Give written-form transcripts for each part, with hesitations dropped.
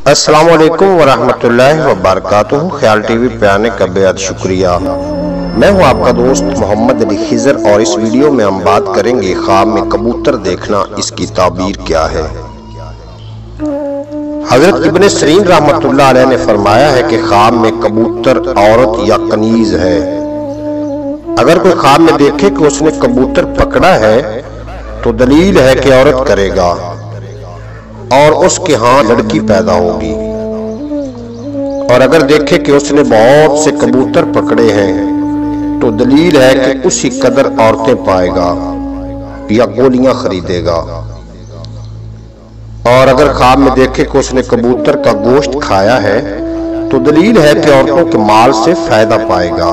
अस्सलाम वालेकुम वरहमतुल्लाहि वबरकातुहू। ख्याल टीवी पे आने का बेहद शुक्रिया। मैं हूं आपका दोस्त मोहम्मद अली खिजर और इस वीडियो में हम बात करेंगे ख्वाब में कबूतर देखना, इसकी ताबीर क्या है। हजरत इब्न सीरीन रहमतुल्लाह अलैह ने फरमाया है कि ख्वाब में कबूतर औरत या कनीज है। अगर कोई ख्वाब में देखे कि उसने कबूतर पकड़ा है तो दलील है कि औरत करेगा और उसके यहाँ लड़की पैदा होगी। और अगर देखे कि उसने बहुत से कबूतर पकड़े हैं तो दलील है कि उसी कदर औरतें पाएगा या गोलियां खरीदेगा। और अगर ख्वाब में देखे कि उसने कबूतर का गोश्त खाया है तो दलील है कि औरतों के माल से फायदा पाएगा।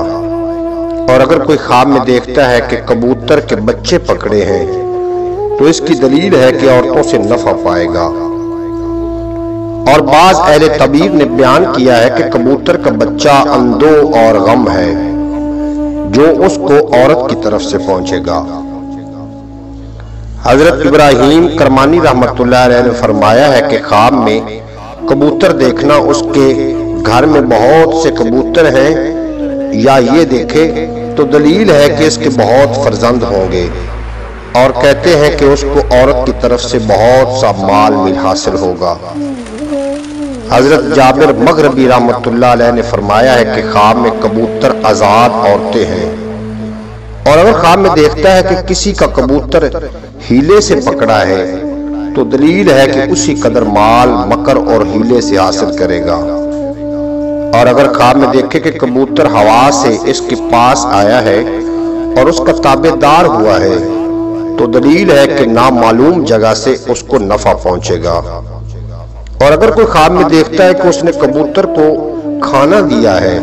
और अगर कोई ख्वाब में देखता है कि कबूतर के बच्चे पकड़े हैं तो इसकी दलील है कि औरतों से नफा पाएगा। और बाज अहले तबीर ने बयान किया है कि कबूतर का बच्चा अंदो और गम है जो उसको औरत की तरफ से पहुंचेगा। हजरत इब्राहिम करमानी रहमतुल्लाह अलैह ने फरमाया है कि ख्वाब में कबूतर देखना उसके घर में बहुत से कबूतर हैं या ये देखे तो दलील है कि इसके बहुत फर्जंद होंगे। और कहते हैं कि उसको औरत की तरफ से बहुत सा माल मिल हासिल होगा। हजरत जाबिर मगरबी रहमतुल्लाह अलैह ने फरमाया है कि ख्वाब में कबूतर आजाद औरतें हैं। और अगर ख्वाब में देखता है कि किसी का कबूतर हीले से पकड़ा है तो दलील है कि उसी कदर माल मकर और हीले से हासिल करेगा। और अगर ख्वाब में देखे कि कबूतर हवा से इसके पास आया है और उसका ताबेदार हुआ है तो दलील है कि नामालूम जगह से उसको नफा पहुंचेगा। और अगर कोई ख्वाब में देखता है कि उसने कबूतर को खाना दिया है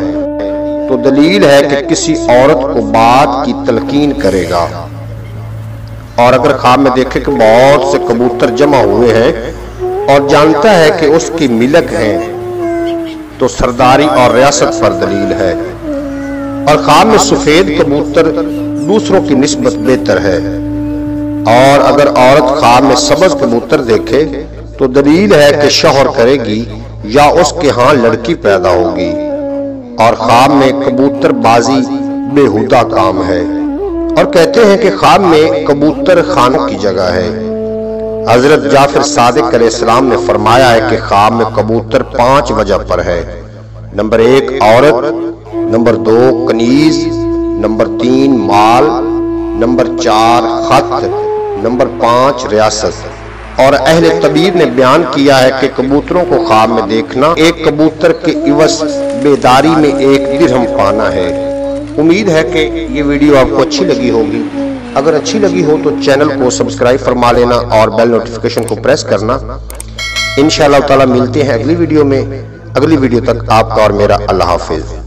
तो दलील है कि किसी औरत को बात की तलकीन करेगा। और अगर ख्वाब में देखे कि बहुत से कबूतर जमा हुए हैं और जानता है कि उसकी मिलक है तो सरदारी और रियासत पर दलील है। और ख्वाब में सफेद कबूतर दूसरों की निस्बत बेहतर है। और अगर औरत ख्वाब में सब्ज कबूतर देखे तो दलील है कि शौहर करेगी या उसके यहाँ लड़की पैदा होगी। और ख्वाब में कबूतर बाजी बेहुदा काम है। और कहते हैं कि ख्वाब में कबूतर खानों की जगह है। हजरत जाफर सादिक अलैहिस्सलाम ने फरमाया है कि ख्वाब में कबूतर 5 वजह पर है। नंबर 1 औरत, नंबर 2 कनीज, नंबर 3 माल, नंबर 4 खत, नंबर 5 रियासत। और अहले तबीर ने बयान किया है कि कबूतरों को ख्वाब में देखना एक कबूतर के इवज बेदारी में 1 दिरहम पाना है। उम्मीद है कि ये वीडियो आपको अच्छी लगी होगी। अगर अच्छी लगी हो तो चैनल को सब्सक्राइब फरमा लेना और बेल नोटिफिकेशन को प्रेस करना। इंशाअल्लाह ताला मिलते हैं अगली वीडियो में। अगली वीडियो तक आपका और मेरा अल्लाह हाफिज।